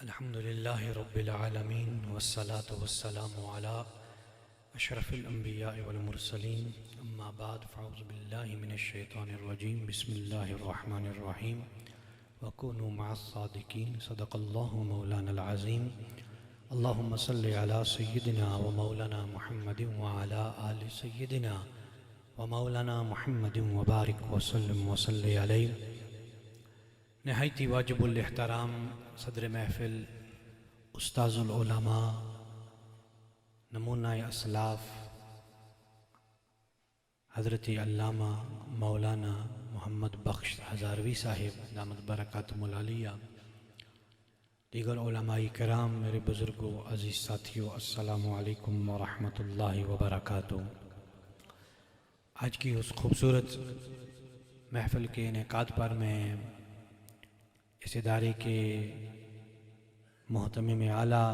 الحمد لله رب العالمين والصلاة والسلام على أشرف الأنبياء والمرسلين أما بعد فأعوذ بالله من الشيطان الرجيم بسم الله الرحمن الرحيم وكونوا مع الصادقين صدق الله مولانا العظيم اللهم صل على سيدنا ومولانا محمد وعلى آل سيدنا ومولانا محمد وبارك وسلم وصل عليه نہایتی واجب الاحترام صدر محفل استاذ العلماء نمونہ اسلاف حضرت علامہ مولانا محمد بخش ہزاروی صاحب دامت برکاتہم العالیہ، دیگر علماء کرام، میرے بزرگوں، عزیز ساتھیوں، السلام علیکم ورحمۃ اللہ وبرکاتہ۔ آج کی اس خوبصورت محفل کے انعقاد پر میں اس ادارے کے محتمم اعلیٰ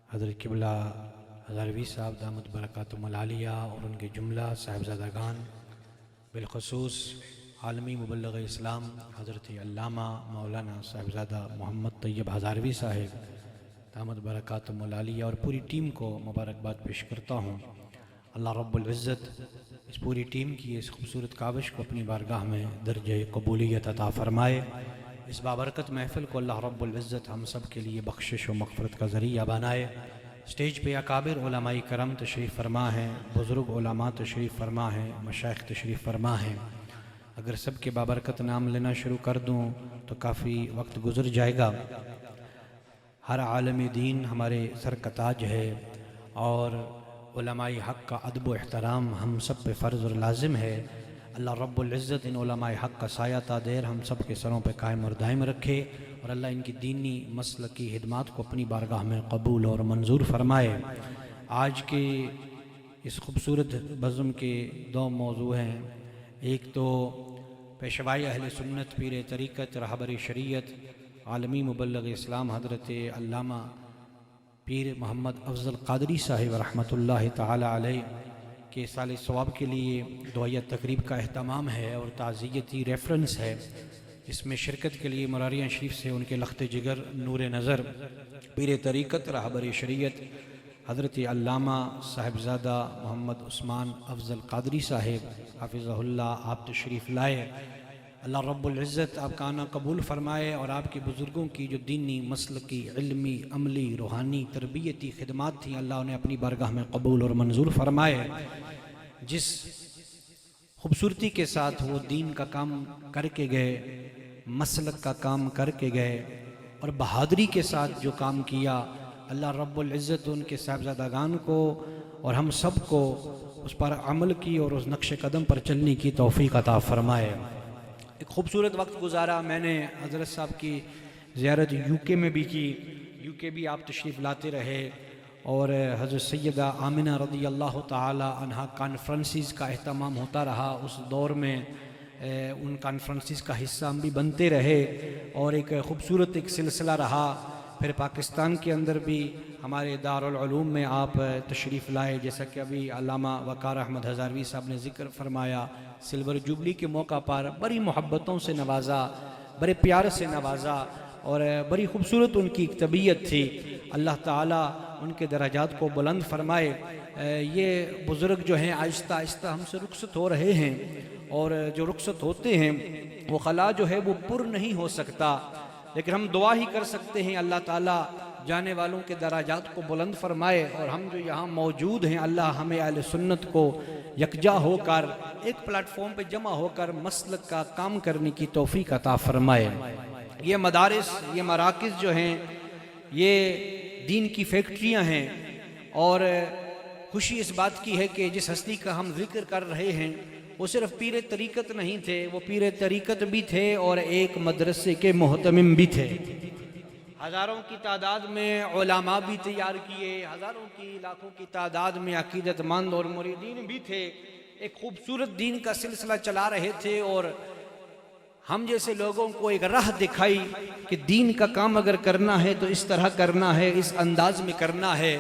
حضرت قبلہ ہزاروی صاحب دامت برکاتہم العالیہ اور ان کے جملہ صاحبزادگان، بالخصوص عالمی مبلغ اسلام حضرت علامہ مولانا صاحبزادہ محمد طیب ہزاروی صاحب دامت برکاتہم العالیہ اور پوری ٹیم کو مبارکباد پیش کرتا ہوں۔ اللہ رب العزت اس پوری ٹیم کی اس خوبصورت کاوش کو اپنی بارگاہ میں درجہ قبولیت عطا فرمائے۔ اس بابرکت محفل کو اللہ رب العزت ہم سب کے لیے بخشش و مغفرت کا ذریعہ بنائے۔ سٹیج پہ اکابر علماء کرم تشریف فرما ہیں، بزرگ علماء تشریف فرما ہیں، مشائخ تشریف فرما ہیں۔ اگر سب کے بابرکت نام لینا شروع کر دوں تو کافی وقت گزر جائے گا۔ ہر عالم دین ہمارے سر کا تاج ہے اور علماء حق کا ادب و احترام ہم سب پہ فرض اور لازم ہے۔ اللہ رب العزت ان علماء حق کا سایہ تا دیر ہم سب کے سروں پہ قائم اور دائم رکھے اور اللہ ان کی دینی مسلکی خدمات کو اپنی بارگاہ میں قبول اور منظور فرمائے۔ آج کے اس خوبصورت بزم کے دو موضوع ہیں، ایک تو پیشوائی اہل سنت، پیر طریقت، رہبر شریعت، عالمی مبلغ اسلام حضرت علامہ پیر محمد افضل قادری صاحب رحمۃ اللہ تعالی علیہ کے سال ثواب کے لیے دعائیہ تقریب کا اہتمام ہے اور تعزیتی ریفرنس ہے۔ اس میں شرکت کے لیے مراریہ شریف سے ان کے لخت جگر نور نظر پیر طریقت رہبر شریعت حضرت علامہ صاحبزادہ محمد عثمان افضل قادری صاحب حافظہ اللہ آپ تشریف لائے۔ اللہ رب العزت آپ کا آنا قبول فرمائے اور آپ کے بزرگوں کی جو دینی مسلکی علمی عملی روحانی تربیتی خدمات تھیں اللہ انہیں اپنی بارگاہ میں قبول اور منظور فرمائے۔ جس خوبصورتی کے ساتھ وہ دین کا کام کر کے گئے، مسلک کا کام کر کے گئے اور بہادری کے ساتھ جو کام کیا، اللہ رب العزت ان کے صاحبزادگان کو اور ہم سب کو اس پر عمل کی اور اس نقش قدم پر چلنے کی توفیق عطا فرمائے۔ ایک خوبصورت وقت گزارا، میں نے حضرت صاحب کی زیارت یو کے میں بھی کی، یو کے بھی آپ تشریف لاتے رہے اور حضرت سیدہ آمنہ رضی اللہ تعالی عنہا کانفرنسز کا اہتمام ہوتا رہا۔ اس دور میں ان کانفرنسز کا حصہ ہم بھی بنتے رہے اور ایک خوبصورت ایک سلسلہ رہا۔ پھر پاکستان کے اندر بھی ہمارے دارالعلوم میں آپ تشریف لائے، جیسا کہ ابھی علامہ وقار احمد ہزاروی صاحب نے ذکر فرمایا۔ سلور جوبلی کے موقع پر بڑی محبتوں سے نوازا، بڑے پیار سے نوازا اور بڑی خوبصورت ان کی ایک طبیعت تھی۔ اللہ تعالیٰ ان کے درجات کو بلند فرمائے۔ یہ بزرگ جو ہیں آہستہ آہستہ ہم سے رخصت ہو رہے ہیں اور جو رخصت ہوتے ہیں وہ خلا جو ہے وہ پر نہیں ہو سکتا، لیکن ہم دعا ہی کر سکتے ہیں اللہ تعالیٰ جانے والوں کے درجات کو بلند فرمائے اور ہم جو یہاں موجود ہیں اللہ ہمیں اہل سنت کو یکجا ہو کر ایک پلیٹ فارم پہ جمع ہو کر مسلک کا کام کرنے کی توفیق عطا فرمائے۔ یہ مدارس، یہ مراکز جو ہیں یہ دین کی فیکٹریاں ہیں اور خوشی اس بات کی ہے کہ جس ہستی کا ہم ذکر کر رہے ہیں وہ صرف پیر طریقت نہیں تھے، وہ پیر طریقت بھی تھے اور ایک مدرسے کے محتمم بھی تھے۔ ہزاروں کی تعداد میں علماء بھی تیار کیے، ہزاروں کی لاکھوں کی تعداد میں عقیدت مند اور مریدین بھی تھے، ایک خوبصورت دین کا سلسلہ چلا رہے تھے اور ہم جیسے لوگوں کو ایک راہ دکھائی کہ دین کا کام اگر کرنا ہے تو اس طرح کرنا ہے، اس انداز میں کرنا ہے،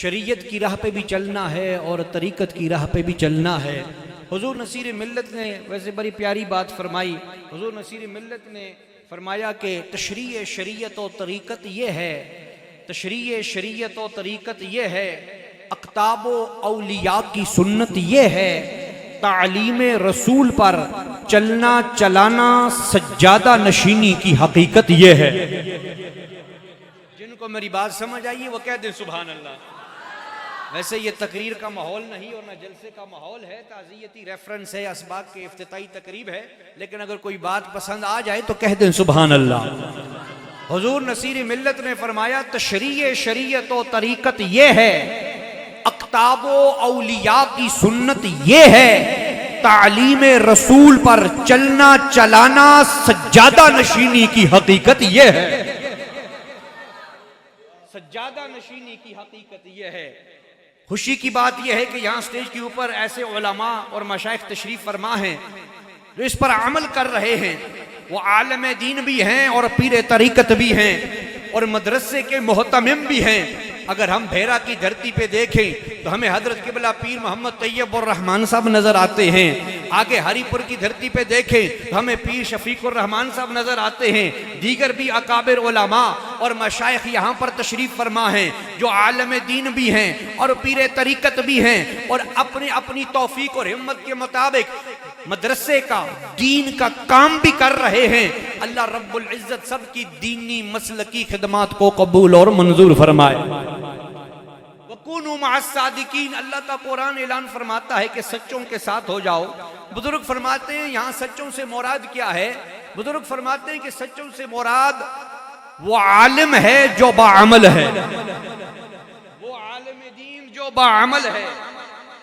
شریعت کی راہ پہ بھی چلنا ہے اور طریقت کی راہ پہ بھی چلنا ہے۔ حضور نصیر ملت نے ویسے بڑی پیاری بات فرمائی، حضور نصیر ملت نے فرمایا کہ تشریع شریعت و طریقت یہ ہے، تشریع شریعت و طریقت یہ ہے، اقطاب و اولیاء کی سنت یہ ہے، تعلیم رسول پر چلنا چلانا سجادہ نشینی کی حقیقت یہ ہے۔ جن کو میری بات سمجھ آئی ہے وہ کہہ دیں سبحان اللہ۔ ویسے یہ تقریر کا ماحول نہیں اور نہ جلسے کا ماحول ہے، تعزیتی ریفرنس ہے، اسباق کے افتتاحی تقریب ہے، لیکن اگر کوئی بات پسند آ جائے تو کہہ دیں سبحان اللہ۔ حضور نصیر ملت نے فرمایا تشریع شریعت و طریقت یہ ہے، اقطاب و اولیاء کی سنت یہ ہے، تعلیم رسول پر چلنا چلانا سجادہ نشینی کی حقیقت یہ ہے۔ سجادہ نشینی کی حقیقت یہ ہے۔ خوشی کی بات یہ ہے کہ یہاں سٹیج کے اوپر ایسے علماء اور مشائخ تشریف فرما ہیں جو اس پر عمل کر رہے ہیں، وہ عالم دین بھی ہیں اور پیر طریقت بھی ہیں اور مدرسے کے محتمم بھی ہیں۔ اگر ہم بھیرا کی دھرتی پہ دیکھیں تو ہمیں حضرت قبلہ پیر محمد طیب الرحمان صاحب نظر آتے ہیں، آگے ہری پور کی دھرتی پہ دیکھیں تو ہمیں پیر شفیق الرحمان صاحب نظر آتے ہیں، دیگر بھی اکابر علماء اور مشائخ یہاں پر تشریف فرما ہیں جو عالم دین بھی ہیں اور پیر طریقت بھی ہیں اور اپنی اپنی توفیق اور ہمت کے مطابق مدرسے کا دین کا کام بھی کر رہے ہیں۔ اللہ رب العزت سب کی دینی مسلکی خدمات کو قبول اور منظور فرمائے۔ وَكُونُوا مَعَ الصَّادِقِينَ، اللہ کا قرآن اعلان فرماتا ہے کہ سچوں کے ساتھ ہو جاؤ۔ بزرگ فرماتے ہیں یہاں سچوں سے مراد کیا ہے؟ بزرگ فرماتے ہیں کہ سچوں سے مراد وہ عالم ہے جو باعمل ہے، وہ عالم دین جو باعمل ہے،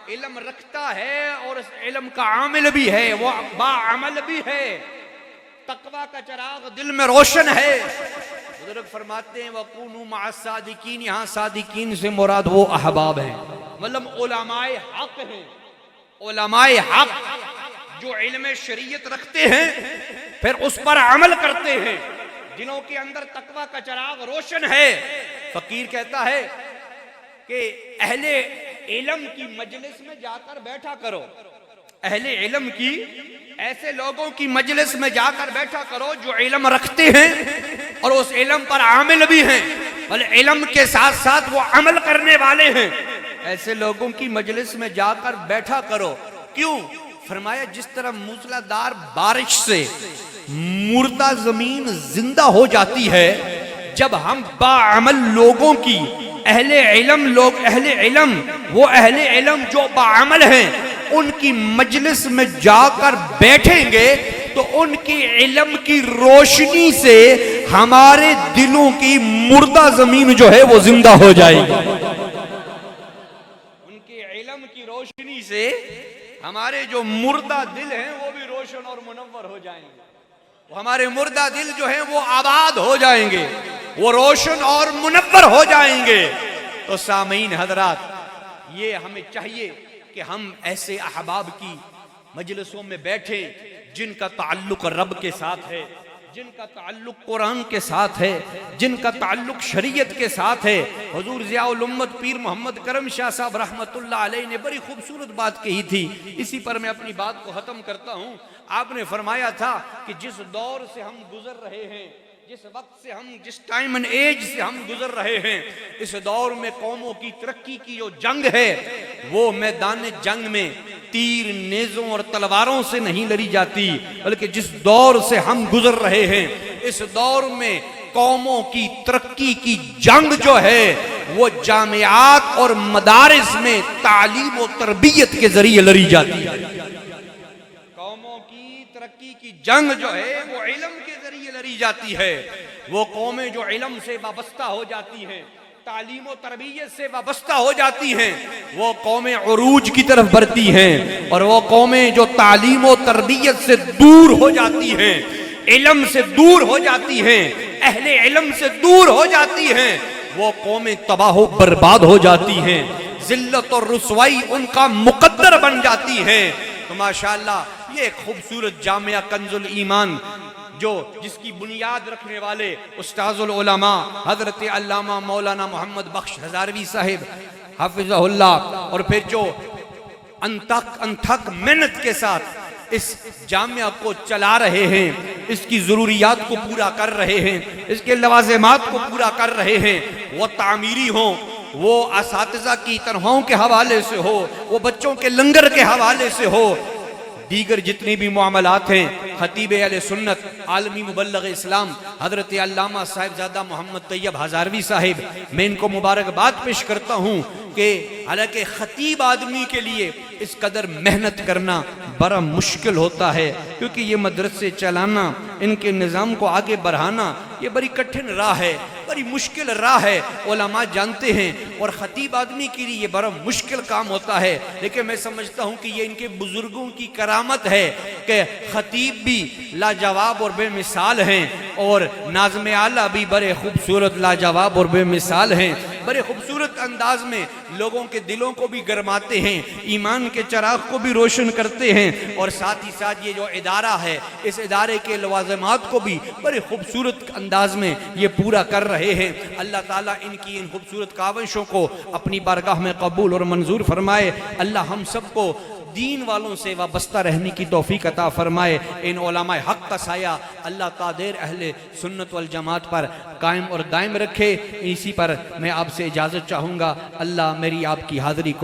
علم رکھتا ہے اور اس علم کا عامل بھی ہے، وہ باعمل بھی ہے، تقوی کا چراغ دل میں روشن ہے۔ بزرگ فرماتے ہیں وَقُونُوا مَعَ الصَّادِقِينَ، یہاں صادقین سے مراد وہ احباب ہیں، مطلب علماء حق ہیں، علماء حق جو علم شریعت رکھتے ہیں پھر اس پر عمل کرتے ہیں، جنہوں کے اندر تقوی کا چراغ روشن ہے۔ فقیر کہتا ہے کہ اہل علم کی مجلس میں جا کر بیٹھا کرو، اہل علم کی ایسے لوگوں کی مجلس میں جا کر بیٹھا کرو جو علم رکھتے ہیں اور اس علم پر عامل بھی ہیں، بل علم کے ساتھ ساتھ وہ عمل کرنے والے ہیں، ایسے لوگوں کی مجلس میں جا کر بیٹھا کرو۔ کیوں؟ فرمایا جس طرح موسلادھار بارش سے مردہ زمین زندہ ہو جاتی ہے، جب ہم باعمل لوگوں کی اہل علم لوگ، اہل علم وہ اہل علم جو باعمل ہیں ان کی مجلس میں جا کر بیٹھیں گے تو ان کی علم کی روشنی سے ہمارے دلوں کی مردہ زمین جو ہے وہ زندہ ہو جائے گی، ان کی علم کی روشنی سے ہمارے جو مردہ دل ہیں وہ بھی روشن اور منور ہو جائیں گے، ہمارے مردہ دل جو ہیں وہ آباد ہو جائیں گے، وہ روشن اور منور ہو جائیں گے۔ تو سامعین حضرات، یہ ہمیں چاہیے کہ ہم ایسے احباب کی مجلسوں میں بیٹھیں جن کا تعلق رب کے ساتھ ہے، جن کا تعلق قرآن کے ساتھ ہے، جن کا تعلق شریعت کے ساتھ ہے۔ حضور ضیاء الامت پیر محمد کرم شاہ صاحب رحمت اللہ علیہ نے بڑی خوبصورت بات کہی تھی، اسی پر میں اپنی بات کو ختم کرتا ہوں۔ آپ نے فرمایا تھا کہ جس دور سے ہم گزر رہے ہیں، جس وقت سے ہم جس ٹائم اینڈ ایج سے ہم گزر رہے ہیں، اس دور میں قوموں کی ترقی کی جو جنگ ہے وہ میدان جنگ میں تیر نیزوں اور تلواروں سے نہیں لڑی جاتی، بلکہ جس دور سے ہم گزر رہے ہیں اس دور میں قوموں کی ترقی کی جنگ جو ہے وہ جامعات اور مدارس میں تعلیم و تربیت کے ذریعے لڑی جاتی ہے۔ قوموں کی ترقی کی جنگ جو ہے وہ علم کے ذریعے لڑی جاتی ہے، وہ قومیں جو علم سے وابستہ ہو جاتی ہیں، تعلیم و تربیت سے وابستہ ہو جاتی ہیں، وہ قومیں عروج کی طرف بڑھتی ہیں، اور وہ قومیں جو تعلیم و تربیت سے دور ہو جاتی ہیں، علم سے دور ہو جاتی ہیں، اہل علم سے دور ہو جاتی ہیں، وہ قومیں تباہ و برباد ہو جاتی ہیں، ذلت اور رسوائی ان کا مقدر بن جاتی ہیں۔ تو ماشاءاللہ یہ ایک خوبصورت جامعہ کنز الایمان جو جس کی بنیاد رکھنے والے استاذ العلماء حضرت علامہ مولانا محمد بخش ہزاروی صاحب حافظہ اللہ، اور پھر جو انتھک محنت کے ساتھ اس جامعہ کو چلا رہے ہیں، اس کی ضروریات کو پورا کر رہے ہیں، اس کے لوازمات کو پورا کر رہے ہیں، وہ تعمیری ہوں، وہ اساتذہ کی تنخواہوں کے حوالے سے ہو، وہ بچوں کے لنگر کے حوالے سے ہو، دیگر جتنی بھی معاملات ہیں، خطیب اہل سنت عالمی مبلغ اسلام حضرت علامہ صاحبزادہ محمد طیب ہزاروی صاحب، میں ان کو مبارکباد پیش کرتا ہوں کہ حالانکہ خطیب آدمی کے لیے اس قدر محنت کرنا بڑا مشکل ہوتا ہے، کیونکہ یہ مدرسے چلانا، ان کے نظام کو آگے بڑھانا یہ بڑی کٹھن راہ ہے، بڑی مشکل راہ ہے، علماء جانتے ہیں، اور خطیب آدمی کے لیے یہ بڑا مشکل کام ہوتا ہے، لیکن میں سمجھتا ہوں کہ یہ ان کے بزرگوں کی کرامت ہے کہ خطیب بھی لاجواب اور بے مثال ہیں، اور ناظم اعلیٰ بھی بڑے خوبصورت لاجواب اور بے مثال ہیں، بڑے خوبصورت انداز میں لوگوں کے دلوں کو بھی گرماتے ہیں، ایمان کے چراغ کو بھی روشن کرتے ہیں، اور ساتھ ہی ساتھ یہ جو ادارہ ہے اس ادارے کے لوازمات کو بھی بڑے خوبصورت انداز میں یہ پورا کر رہے ہیں۔ اللہ تعالیٰ ان کی ان خوبصورت کاوشوں کو اپنی بارگاہ میں قبول اور منظور فرمائے۔ اللہ ہم سب کو دین والوں سے وابستہ رہنے کی توفیق عطا فرمائے۔ ان علماء حق کا سایہ اللہ قادر اہل سنت والجماعت پر قائم اور دائم رکھے۔ اسی پر میں آپ سے اجازت چاہوں گا۔ اللہ میری آپ کی حاضری کو